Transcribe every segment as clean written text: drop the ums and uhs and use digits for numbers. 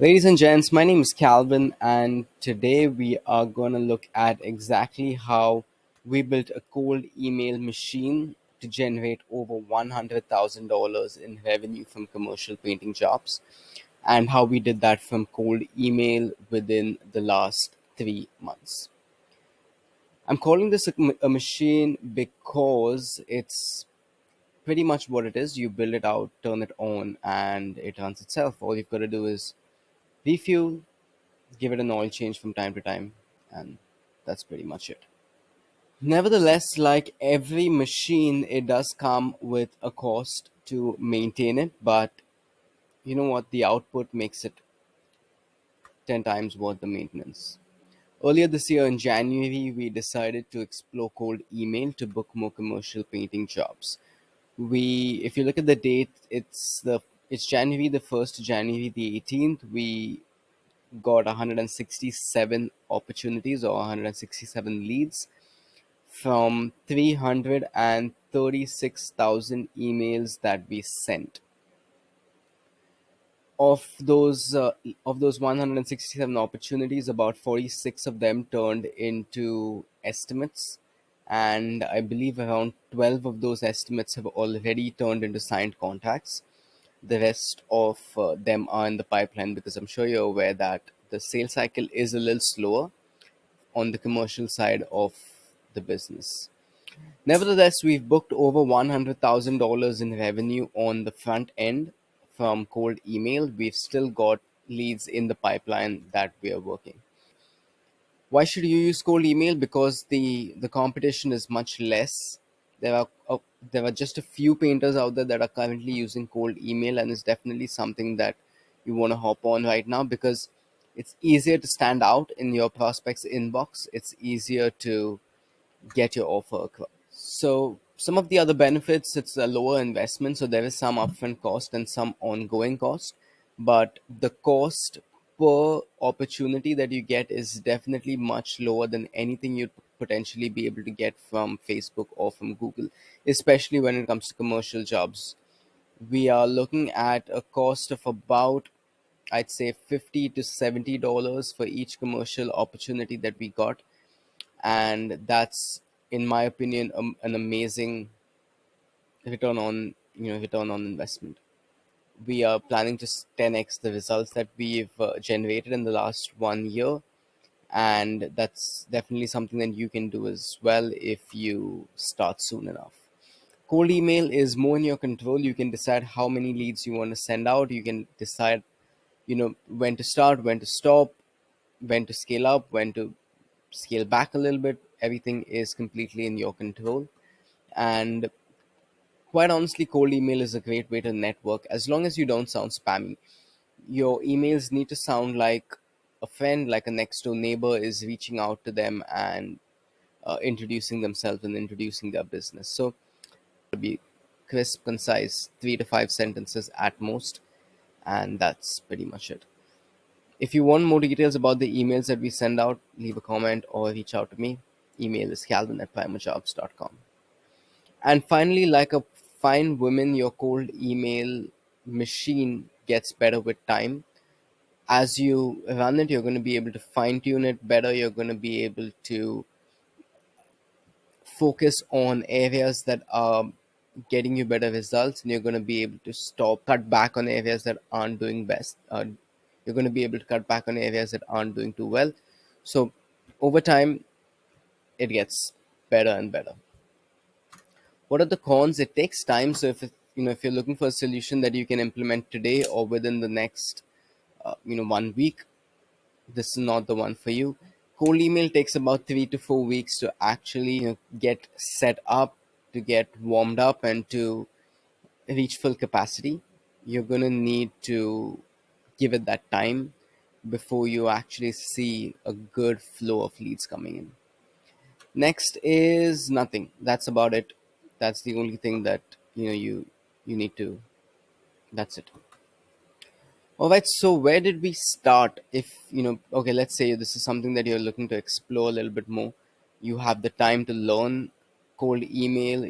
Ladies and gents, my name is Calvin, and today we are going to look at exactly how we built a cold email machine to generate over $100,000 in revenue from commercial painting jobs, and how we did that from cold email within the last 3 months. I'm calling this a machine because it's pretty much what it is. You build it out, turn it on, and it runs itself. All you've got to do is refuel, give it an oil change from time to time, and that's pretty much it. Nevertheless, like every machine, it does come with a cost to maintain it, but you know what? The output makes it 10 times worth the maintenance. Earlier this year in January, we decided to explore cold email to book more commercial painting jobs. If you look at the date, it's January the 1st to January the 18th. We got 167 opportunities or 167 leads from 336,000 emails that we sent. Of those 167 opportunities, about 46 of them turned into estimates, and I believe around 12 of those estimates have already turned into signed contracts. The rest of them are in the pipeline because I'm sure you're aware that the sales cycle is a little slower on the commercial side of the business. Nevertheless, we've booked over $100,000 in revenue on the front end from cold email. We've still got leads in the pipeline that we are working. Why should you use cold email? Because the competition is much less. There are just a few painters out there that are currently using cold email, and it's definitely something that you want to hop on right now because it's easier to stand out in your prospects inbox. It's easier to get your offer across. So some of the other benefits, it's a lower investment, so there is some upfront cost and some ongoing cost, but the cost per opportunity that you get is definitely much lower than anything you'd potentially be able to get from Facebook or from Google, especially when it comes to commercial jobs. We are looking at a cost of about, I'd say, $50 to $70 for each commercial opportunity that we got, and that's, in my opinion, an amazing return on investment. We are planning to 10x the results that we've generated in the last 1 year, and that's definitely something that you can do as well if you start soon enough. Cold email is more in your control. You can decide how many leads you want to send out. You can decide, when to start, when to stop, when to scale up, when to scale back a little bit. Everything is completely in your control. And quite honestly, cold email is a great way to network as long as you don't sound spammy. Your emails need to sound like a friend, like a next door neighbor is reaching out to them and introducing themselves and introducing their business. So, be crisp, concise, 3 to 5 sentences at most, and that's pretty much it. If you want more details about the emails that we send out, leave a comment or reach out to me. Email is calvin@primajobs.com. And finally, like a fine woman, your cold email machine gets better with time. As you run it, you're going to be able to fine tune it better. You're going to be able to focus on areas that are getting you better results, and you're going to be able to cut back on areas that aren't doing best. You're going to be able to cut back on areas that aren't doing too well. So over time, it gets better and better. What are the cons? It takes time. So if you're looking for a solution that you can implement today or within the next 1 week, this is not the one for you. Cold email takes about 3 to 4 weeks to actually get set up, to get warmed up, and to reach full capacity. You're going to need to give it that time before you actually see a good flow of leads coming in. Next is nothing. That's about it. That's the only thing that you need to. That's it. All right. So where did we start? If okay, let's say this is something that you're looking to explore a little bit more. You have the time to learn cold email.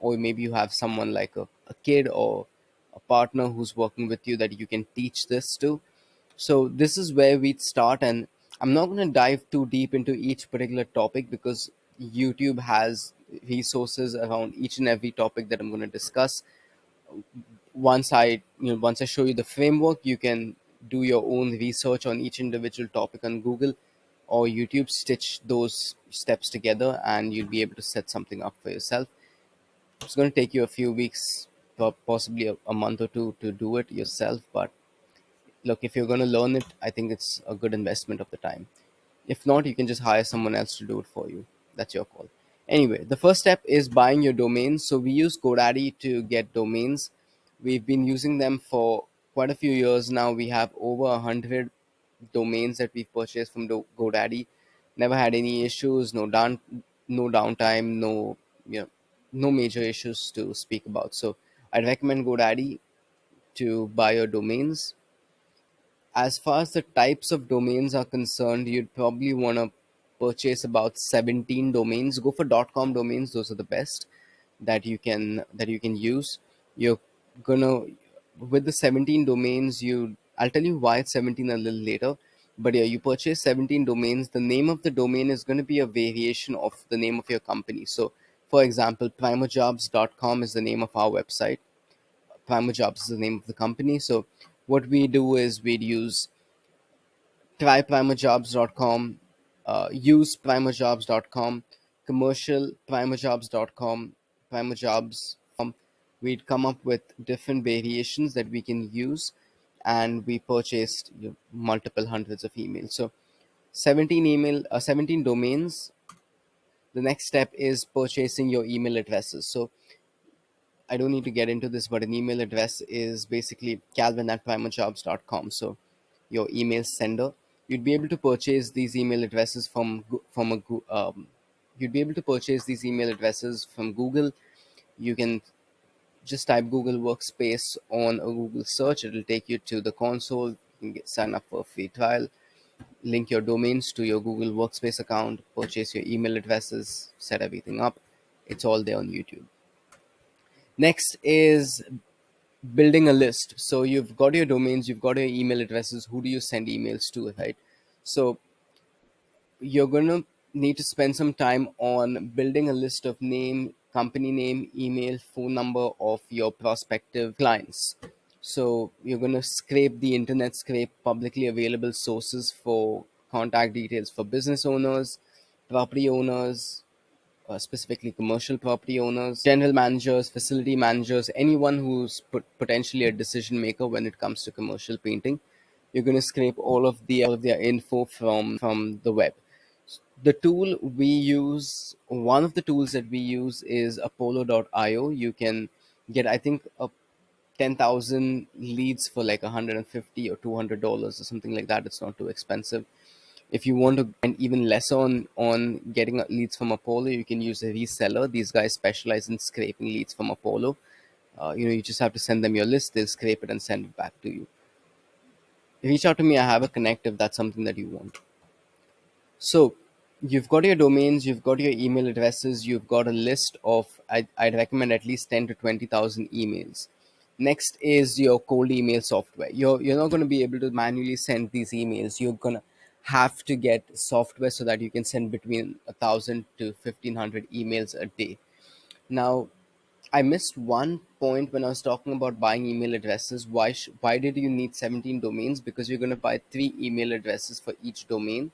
Or maybe you have someone like a kid or a partner who's working with you that you can teach this to. So this is where we'd start, and I'm not going to dive too deep into each particular topic because YouTube has resources around each and every topic that I'm going to discuss. Once I show you the framework, you can do your own research on each individual topic on Google or YouTube, stitch those steps together, and you'll be able to set something up for yourself. It's going to take you a few weeks, possibly a month or two to do it yourself, but look, if you're going to learn it, I think it's a good investment of the time. If not, you can just hire someone else to do it for you. That's your call. Anyway, the first step is buying your domains. So we use GoDaddy to get domains. We've been using them for quite a few years now. We have over 100 domains that we've purchased from GoDaddy. Never had any issues, no downtime, you know, no major issues to speak about. So I'd recommend GoDaddy to buy your domains. As far as the types of domains are concerned, you'd probably want to purchase about 17 domains. Go for .com domains; those are the best that you can use. You're gonna with the 17 domains. I'll tell you why it's 17 a little later. But yeah, you purchase 17 domains. The name of the domain is going to be a variation of the name of your company. So, for example, primojobs.com is the name of our website. Primojobs is the name of the company. So what we do is we'd use tryprimojobs.com, use primojobs.com, commercial primojobs.com, primojobs.com. We'd come up with different variations that we can use, and we purchased multiple hundreds of emails. So 17 domains. The next step is purchasing your email addresses. So I don't need to get into this, but an email address is basically calvin at primojobs.com. So your email sender, you'd be able to purchase these email addresses you'd be able to purchase these email addresses from Google. You can just type Google Workspace on a Google search. It'll take you to the console. You can sign up for a free trial, link your domains to your Google Workspace account, purchase your email addresses, set everything up. It's all there on YouTube. Next is building a list. So you've got your domains, you've got your email addresses. Who do you send emails to, right? So you're going to need to spend some time on building a list of company name, email, phone number of your prospective clients. So you're going to scrape the internet, scrape publicly available sources for contact details for business owners, property owners, specifically commercial property owners, general managers, facility managers, anyone who's potentially a decision maker when it comes to commercial painting. You're going to scrape all of their info from the web. The tool we use, one of the tools that we use is Apollo.io. You can get, I think, 10,000 leads for like 150 or $200 or something like that. It's not too expensive. If you want to spend even less on getting leads from Apollo, you can use a reseller. These guys specialize in scraping leads from Apollo. You just have to send them your list. They'll scrape it and send it back to you. Reach out to me. I have a connect if that's something that you want. So you've got your domains, you've got your email addresses, you've got a list of, I'd recommend at least 10 to 20,000 emails. Next is your cold email software. You're not going to be able to manually send these emails. You're going to have to get software so that you can send between 1,000 to 1,500 emails a day. Now, I missed one point when I was talking about buying email addresses. Why did you need 17 domains? Because you're going to buy 3 email addresses for each domain.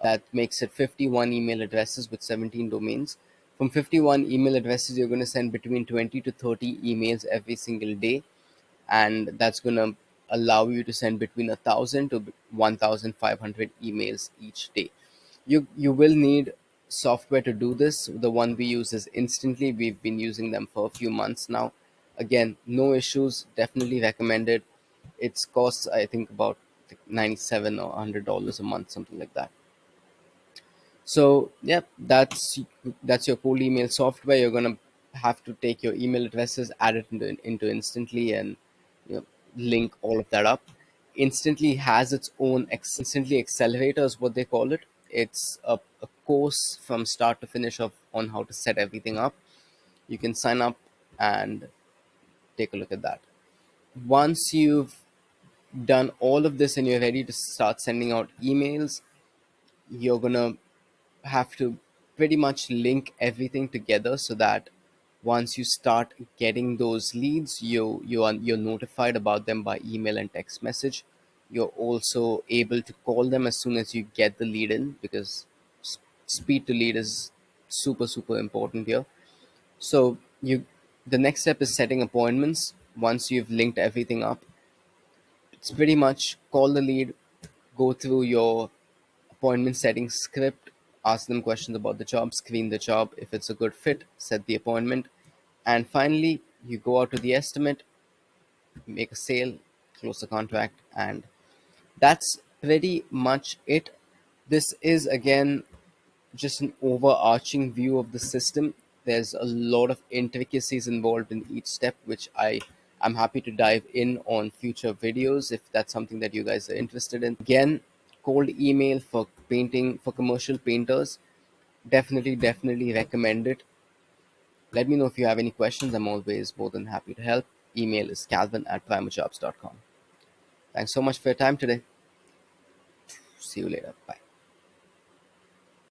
That makes it 51 email addresses with 17 domains. From 51 email addresses, you're going to send between 20 to 30 emails every single day, and that's going to allow you to send between 1,000 to 1,500 emails each day. You will need software to do this. The one we use is Instantly. We've been using them for a few months now. Again, no issues. Definitely recommended. It's costs, I think, about like 97 or $100 a month, something like that. So yeah, that's your cold email software. You're gonna have to take your email addresses, add it into Instantly, and you know, link all of that up. Instantly has its own Instantly Accelerator is what they call it. It's a course from start to finish of on how to set everything up. You can sign up and take a look at that. Once you've done all of this and you're ready to start sending out emails, you're gonna have to pretty much link everything together so that once you start getting those leads, you're notified about them by email and text message. You're also able to call them as soon as you get the lead in, because s- speed to lead is super important here. So you the next step is setting appointments. Once you've linked everything up, it's pretty much call the lead, go through your appointment setting script, ask them questions about the job, screen the job. If it's a good fit, set the appointment. And finally, you go out to the estimate, make a sale, close the contract, and that's pretty much it. This is again just an overarching view of the system. There's a lot of intricacies involved in each step, which I'm happy to dive in on future videos if that's something that you guys are interested in. Again, cold email for painting, for commercial painters, definitely recommend it. Let me know if you have any questions. I'm always more than happy to help. Email is calvin@primajobs.com. Thanks so much for your time today. See you later. Bye.